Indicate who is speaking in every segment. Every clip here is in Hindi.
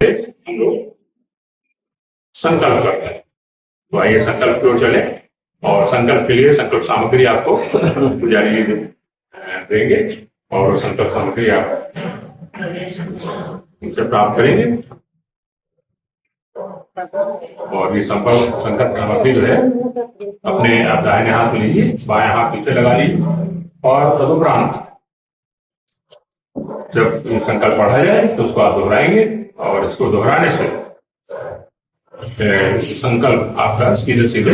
Speaker 1: हम लोग संकल्प करते हैं। तो आइए संकल्प की ओर चले, और संकल्प के लिए संकल्प सामग्री आपको पुजारी जी देंगे, और संकल्प सामग्री आप उनसे प्राप्त करेंगे। और ये संकल्प सामग्री जो है अपने आप दाहिने हाथ में लीजिए, बाएं हाथ पीछे लगा लीजिए, और तदुपरांत जब ये संकल्प पढ़ा जाए तो उसको आप दोहराएंगे, और इसको दोहराने से संकल्प आपका सीधे सीधे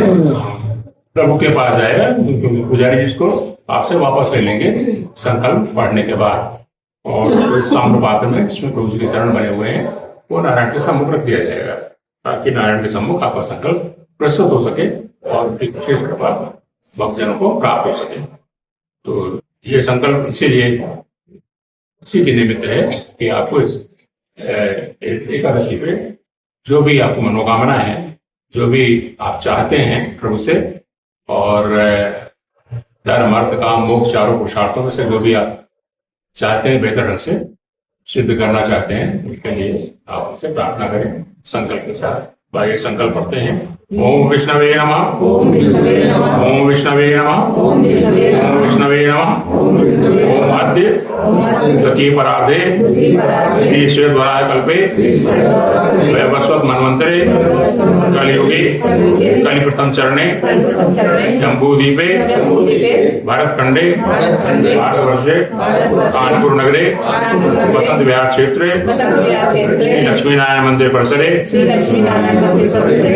Speaker 1: प्रभु के पास जाएगा, क्योंकि पुजारी जिसको आपसे वापस ले लेंगे संकल्प पढ़ने के बाद। और साम्र पात्र में जिसमें प्रभु जी के चरण बने हुए हैं वो नारायण के सम्मुख रख दिया जाएगा, ताकि नारायण के सम्मुख आपका संकल्प प्रस्तुत हो सके और विशेष कृपा भक्तजनों को प्राप्त हो सके। तो ये संकल्प इसीलिए इसी के निमित्त है कि आपको इस एकादशी पे जो भी आपको मनोकामना है, जो भी आप चाहते हैं प्रभु से, और धर्म अर्थ काम मोक्ष चारों पुरुषार्थों में से जो भी आप चाहते हैं बेहतर ढंग से सिद्ध करना चाहते हैं, उनके लिए आप उनसे प्रार्थना करें संकल्प के साथ। भाई संकल्प पढ़ते हैं। ओम विष्णवे नमः, ओम विष्णवे नमः, ओम विष्णवे नमः, ओम विष्णवे नमः, ओम अद्य द्वितीय परार्धे श्री श्वेतवराह कल्पे वैवस्वत मन्वंतरे कलियुगे कलि प्रथम चरणे जम्बूद्वीपे भारतखंडे भारतवर्षे कानपुर नगरे वसंत विहार क्षेत्रे श्री लक्ष्मी नारायण मंदिर परिसरे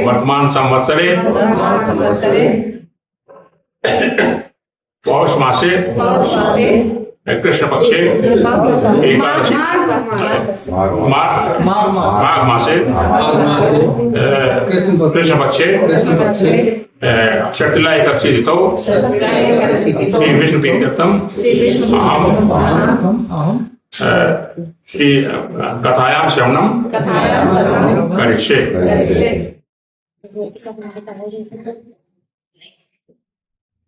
Speaker 1: वर्तमान संवत्सरे पौष मासे कृष्ण पक्षे एकादशी माघ मासे कृष्ण पक्षे षट्तिला एकादशी ऋतौ श्री विष्णु प्रीत्यर्थम अहम श्री कथायां श्रवणम करिष्ये।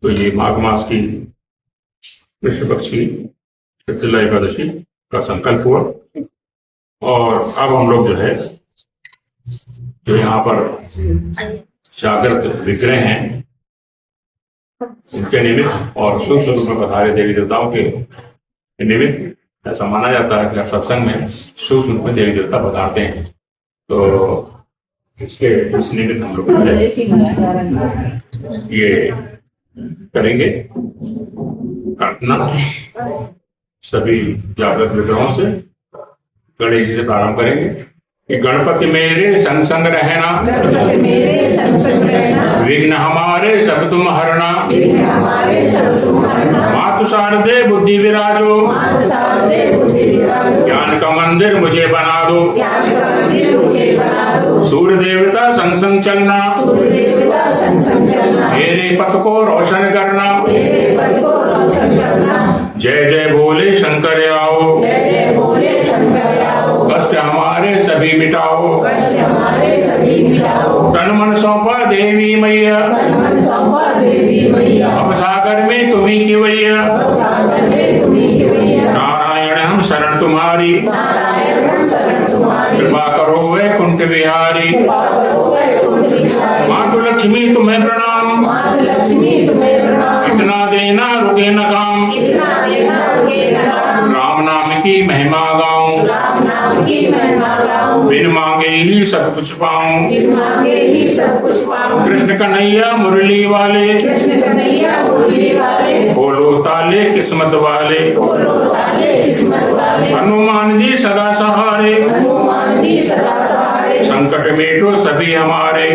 Speaker 1: तो ये माघ मास की कृष्ण पक्ष की षट्तिला एकादशी का संकल्प हुआ, और अब हम लोग जो है जो यहाँ पर जागृत विग्रह हैं उनके निमित्त और शुद्ध रूप में पधारे देवी देवताओं के निमित्त ऐसा माना जाता है कि सत्संग में शुद्ध रूप में देवी देवता पधारते हैं। तो इसके इस निमित्त हम लोग ये करेंगे प्रार्थना सभी जागृत विग्रहों से। गणेश जी से प्रारंभ करेंगे कि गणपति मेरे संग संग रहना, विघ्न हमारे सब तुम हरना, मातु शारदे बुद्धि विराजो, ज्ञान का मंदिर मुझे बना दो, सूर्य देवता संग संग चलना, मेरे पथ को रोशन करना, जय जय बोले शंकर आओ, कष्ट हमारे सभी मिटाओ, तन मन सौंपा देवी मैया, अब सागर में तुम्ही की वैया, नारायण हम शरण तुम्हारी, कृपा करो वैकुंठ बिहारी, मातु लक्ष्मी तुम्हें प्रणाम, इतना देना रुके न काम, राम नाम की महिमा गाऊं, बिन मांगे ही सब कुछ पाऊं, कृष्ण कन्हैया मुरली वाले, खोलो ताले किस्मत वाले, हनुमान जी सदा सहारे, संकट मेटो सभी हमारे,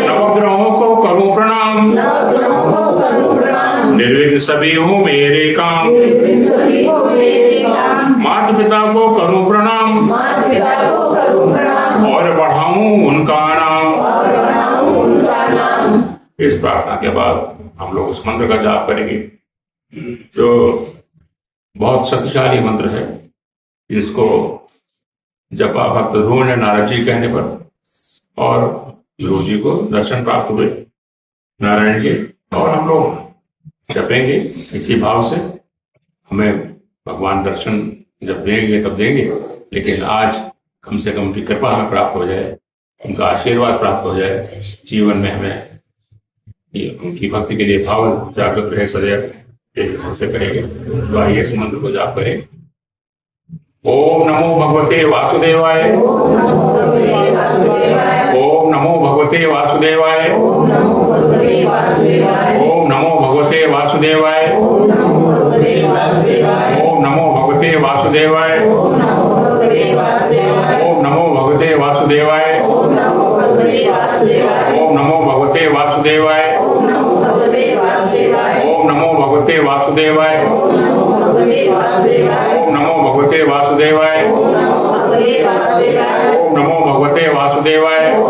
Speaker 1: नवग्रहों को करूं प्रणाम, निर्विघ्न सभी हो मेरे काम, माता पिता को करूं प्रणाम, और बढ़ाऊं उनका नाम। इस प्रार्थना के बाद हम लोग उस मंत्र का जाप करेंगे जो बहुत शक्तिशाली मंत्र है, जिसको जपा भक्त ध्रुव ने नारद जी कहने पर, और ध्रुव जी को दर्शन प्राप्त हुए नारायण के, और हम लोग जपेंगे इसी भाव से। हमें भगवान दर्शन जब देंगे तब देंगे, लेकिन आज कम से कम उनकी कृपा हमें प्राप्त हो जाए, उनका आशीर्वाद प्राप्त हो जाए, जीवन में हमें उनकी भक्ति के लिए भाव जागृत रहे सदैव, उनसे करेंगे। तो आइए इस मंत्र को जाप करें। ओम नमो भगवते वासुदेवाय। ओम नमो भगवते वासुदेवाय। ओम नमो भगवते वासुदेवाय। ओम नमो भगवते वासुदेवाय। ओम नमो भगवते वासुदेवाय। ओम नमो भगवते वासुदेवाय। ओम नमो भगवते वासुदेवाय। ओम नमो भगवते वासुदेवाय। ओम नमो भगवते वासुदेवाय। ओम नमो भगवते वासुदेवाय। ओम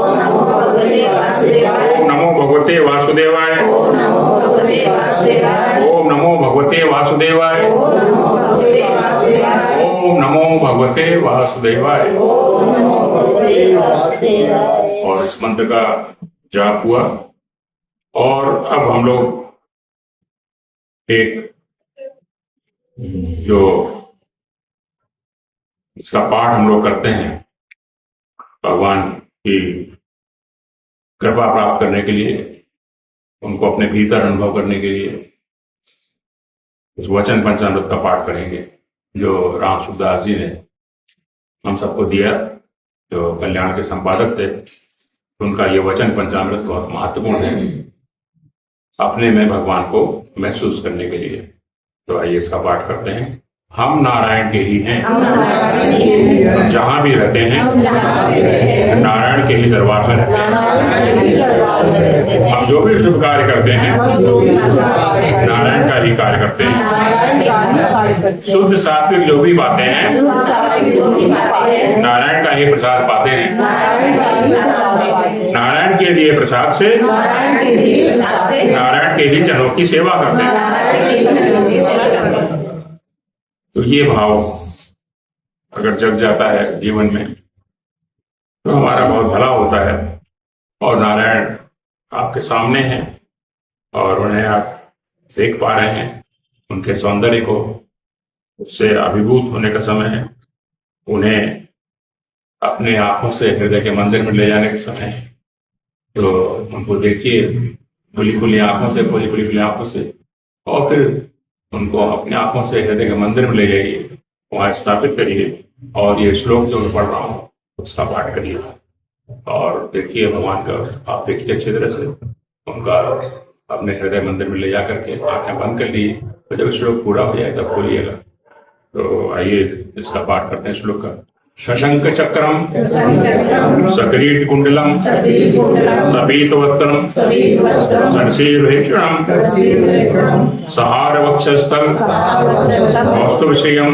Speaker 1: नमो भगवते वासुदेवाय। ओम नमो भगवते वासुदेवाय। ओम नमो भगवते वासुदेवाय। और इस मंत्र का जाप हुआ। और अब हम लोग एक जो इसका पाठ हम लोग करते हैं भगवान की कृपा प्राप्त करने के लिए, उनको अपने भीतर अनुभव करने के लिए उस वचन पंचामृत का पाठ करेंगे जो राम सुखदास जी ने हम सबको दिया, जो कल्याण के संपादक थे। उनका ये वचन पंचामृत बहुत महत्वपूर्ण है अपने में भगवान को महसूस करने के लिए। तो आइए इसका पाठ करते हैं। हम नारायण के ही हैं, जहाँ भी रहते हैं नारायण के ही दरबार में रहते हैं। हम जो भी शुभ कार्य करते हैं नारायण का ही कार्य करते हैं। शुद्ध सात्विक जो भी पाते हैं नारायण का ही प्रसाद पाते हैं। नारायण के लिए प्रसाद से नारायण के ही जनों की सेवा करते हैं। तो ये भाव अगर जग जाता है जीवन में तो हमारा बहुत भला होता है। और नारायण आपके सामने हैं और उन्हें आप देख पा रहे हैं, उनके सौंदर्य को, उससे अभिभूत होने का समय है। उन्हें अपने आंखों से हृदय के मंदिर में ले जाने का समय है। तो उनको देखिए खुली खुली आंखों से, खुली आंखों से, और फिर उनको अपनी आंखों से हृदय के मंदिर में ले जाइए, वहां स्थापित करिए और ये श्लोक जो मैं पढ़ रहा हूँ उसका पाठ करिए और देखिए भगवान का। आप देखिए अच्छी तरह से उनका अपने हृदय मंदिर में ले जा करके आंखें बंद कर ली। तो जब श्लोक पूरा हो जाए तब खोलिएगा। तो आइए इसका पाठ करते हैं श्लोक का। शशंक चक्रम सकरीट कुंडलम सपीतवत्तरम संशीर्षणम सहार वक्षस्थल कौस्तुभश्रियम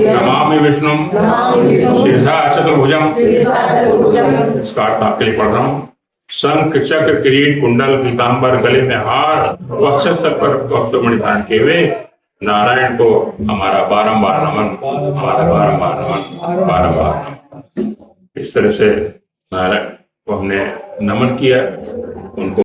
Speaker 1: नमामि विष्णुम शीर्षा चतुर्भुजम। इसका अर्थ आपके लिए पढ़ रहा हूँ। शंख चक्र किरीट कुंडल पीतांबर गले में हार वक्षस्थल पर कौस्तुभमणि धारण किए हुए नारायण को हमारा बारंबार नमन, हमारा बारंबार नमन, बारंबार नमन। इस तरह से नारायण को हमने नमन किया, उनको